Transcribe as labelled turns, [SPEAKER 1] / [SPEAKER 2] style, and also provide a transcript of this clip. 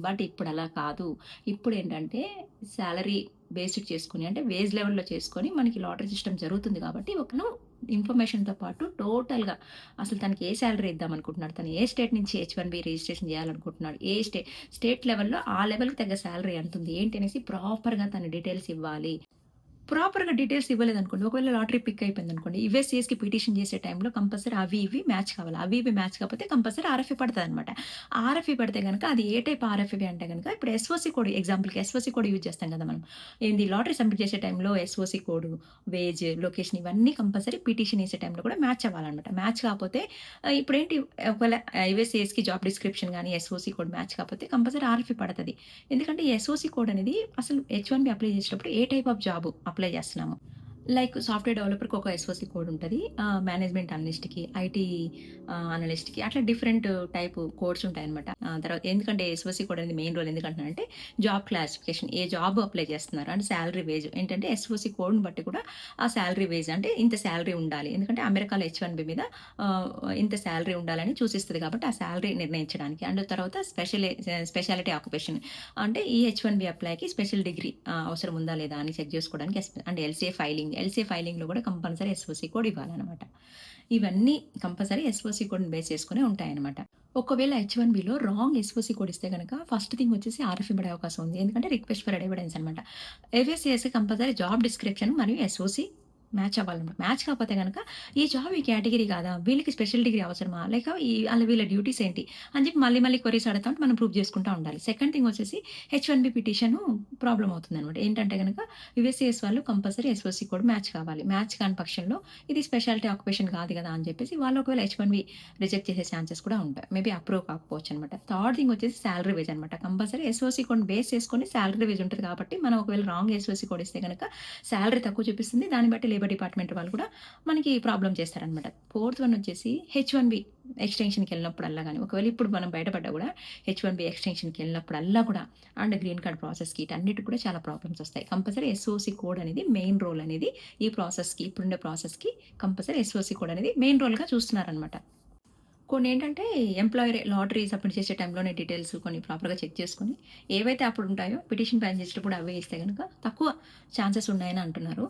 [SPEAKER 1] But ఇప్పుడు అలా కాదు. ఇప్పుడేంటంటే సాలరీ బేస్డ్ చేసుకొని అంటే వేజ్ లెవెల్‌లో చేసుకొని మనకి లాటరీ సిస్టమ్ జరుగుతుంది కాబట్టి ఒకను ఇన్ఫర్మేషన్‌తో పాటు టోటల్‌గా అసలు తనకి ఏ సాలరీ ఇద్దామనుకుంటున్నాడు, తను ఏ స్టేట్ నుంచి హెచ్-1బీ రిజిస్ట్రేషన్ చేయాలనుకుంటున్నాడు, ఏ స్టేట్ లెవెల్‌లో ఆ లెవెల్‌కి తగ్గ సాలరీ ఎంతుంది, ఏంటి అనేసి ప్రాపర్‌గా తన డీటెయిల్స్ ఇవ్వాలి. ప్రాపర్‌గా డీటెయిల్స్ ఇవ్వలేదనుకోండి, ఒకవేళ లాటరీ పిక్ అయిపోయిందనుకోండి, ఇవే సీఎస్‌కి పిటిషన్ చేసే టైంలో కంపల్సరీ అవి ఇవి మ్యాచ్ కావాలి. అవి ఇవి మ్యాచ్ కాకపోతే కంపల్సరీ ఆర్ఎఫ్ఈ పడతదనమాట. ఆర్ఎఫ్ఈ పడితే గనక అది ఏ టైప్ ఆర్ఎఫ్ఈ అంటే గనక ఇప్పుడు ఎస్ఓసీ కోడ్ ఎగ్జాంపుల్‌కి ఎస్ఓసీ కోడ్ యూజ్ చేస్తాం కదా మనం. ఏంది లాటరీ సబ్మిట్ చేసే టైంలో ఎస్ఓసీ కోడ్, వేజ్, లొకేషన్ ఇవన్నీ కంపల్సరీ పిటిషన్ ఏసే టైంలో కూడా మ్యాచ్ అవ్వాలనమాట. మ్యాచ్ కాపోతే ఇప్పుడేంటి ఒకవేళ ఇవే సీఎస్‌కి జాబ్ డిస్క్రిప్షన్ గాని, ఎస్ఓసీ కోడ్ మ్యాచ్ కాపోతే కంపల్సరీ ఆర్ఎఫ్ఈ పడతది. ఎందుకంటే ఈ ఎస్ఓసీ కోడ్ అనేది అసలు హెచ్-1బీ అప్లై చేసేటప్పుడు ఏ టైప్ ఆఫ్ జాబ్ అప్లై చేస్తున్నాము. లైక్ సాఫ్ట్‌వేర్ డెవలపర్‌కి ఒక ఎస్ఓసీ కోడ్ ఉంటది. మేనేజ్మెంట్ అనలిస్ట్‌కి, ఐటీ అనలిస్ట్‌కి అట్లా డిఫరెంట్ టైప్ కోడ్స్ ఉంటాయన్నమాట. తర్వాత ఎందుకంటే ఎస్ఓసీ కోడ్ అనేది మెయిన్ రోల్ ఎందుకంటున్నానంటే జాబ్ క్లాసిఫికేషన్ ఏ జాబ్ అప్లై చేస్తున్నారు అంటే సాలరీ వేజ్ ఏంటంటే ఎస్ఓసీ కోడ్‌ని బట్టి కూడా ఆ సాలరీ వేజ్ అంటే ఇంత సాలరీ ఉండాలి. ఎందుకంటే అమెరికాలో హెచ్-1బీ మీద ఆహ్, ఇంత సాలరీ ఉండాలని సూచిస్తది కాబట్టి ఆ సాలరీ నిర్ణయించడానికి. అండ్ తర్వాత స్పెషాలిటీ ఆక్యుపేషన్ అంటే ఈ హెచ్-1బీ అప్లైకి స్పెషల్ డిగ్రీ అవసరం ఉందా లేదా అని చెక్ చేసుకోవడానికి అండ్ ఎల్సీఏ ఫైలింగ్‌లో కూడా కంపల్సరీ ఎస్ఓసీ కోడ్ ఇవ్వాలనమాట. ఇవన్నీ కంపల్సరీ ఎస్ఓసీ కోడ్‌ని బేస్ చేసుకునే ఉంటాయన్నమాట. ఒకవేళ హెచ్-1బీలో రాంగ్ ఎస్ఓసీ కోడ్ ఇస్తే గనక ఫస్ట్ థింగ్ వచ్చేసి ఆర్ఎఫ్ఈ పడే అవకాశం ఉంది. ఎందుకంటే రిక్వెస్ట్ ఫర్ ఎవిడెన్స్ అనమాట. ఏవిఎస్‌సిఎస్‌కి కంపల్సరీ జాబ్ డిస్క్రిప్షన్ మరియు ఎస్ఓసీ మ్యాచ్ అవ్వాలన్నమాట. మ్యాచ్ కాకపోతే గనక ఈ జాబ్ ఈ కేటగిరీ కాదా? వీళ్ళకి స్పెషల్ డిగ్రీ అవసరమా? లేక వీళ్ళ డ్యూటీస్ ఏంటి? అని చెప్పి మళ్ళీ మళ్ళీ క్వెరీస్ అడతా ఉంటే మనం ప్రూవ్ చేసుకుంటా ఉండాలి. సెకండ్ థింగ్ వచ్చేసి హెచ్-1బీ పిటిషను ప్రాబ్లమ్ అవుతుందనమాట. ఏంటంటే గనక యూఎస్‌సిఎస్ వాళ్ళు కంపల్సరీ ఎస్ఓసీ కోడ్ మ్యాచ్ కావాలి. మ్యాచ్ కాని పక్షంలో ఇది స్పెషాలిటీ ఆక్యుపేషన్ కాదు కదా! అని చెప్పేసి వాళ్ళు ఒకవేళ హెచ్-1బీ రిజెక్ట్ చేసే ఛాన్సెస్ కూడా ఉంటాయి. మేబీ అప్రూవ్ కాకపోవచ్చనమాట. థర్డ్ థింగ్ వచ్చేసి సాలరీ వేజ్ అనమాట. కంపల్సరీ ఎస్ఓసీ కోడ్‌ని బేస్ చేసుకొని సాలరీ వేజ్ ఉంటది కాబట్టి మనం ఒకవేళ రాంగ్ ఎస్ఓసీ కోడ్ ఇస్తే గనక సాలరీ తక్కువ చూపిస్తుంది. దాన్ని బట్టి లేబర్ డిపార్ట్‌మెంట్ వాళ్ళు కూడా మనకి ప్రాబ్లమ్ చేస్తారనమాట. ఫోర్త్ వన్ వచ్చేసి హెచ్-1బీ ఎక్స్‌టెన్షన్‌కెళ్ళినప్పుడల్లా గాని, ఒకవేళ ఇప్పుడు మనం బయటపడ్డా కూడా హెచ్-1బీ ఎక్స్‌టెన్షన్‌కెళ్ళినప్పుడల్లా కూడా అండ్ గ్రీన్ కార్డ్ ప్రాసెస్‌కి వీటన్నిటికి కూడా చాలా ప్రాబ్లమ్స్ వస్తాయి. కంపల్సరీ ఎస్ఓసీ కోడ్ అనేది మెయిన్ రోల్ అనేది ఈ ప్రాసెస్‌కి ఇప్పుడుండే ప్రాసెస్‌కి కంపల్సరీ ఎస్ఓసీ కోడ్ అనేది మెయిన్ రోల్‌గా చూస్తున్నారనమాట. కొన్నేంటంటే ఎంప్లాయర్ లాటరీ సబ్మిట్ చేసే టైంలోనే డీటెయిల్స్ కొన్ని ప్రాపర్‌గా చెక్ చేసుకొని, ఏవైతే అప్పుడుంటాయో పిటిషన్ ఫైల్ చేసేటప్పుడు అవే ఇస్తే గనక తక్కువ ఛాన్సెస్ ఉన్నాయని అంటున్నారు.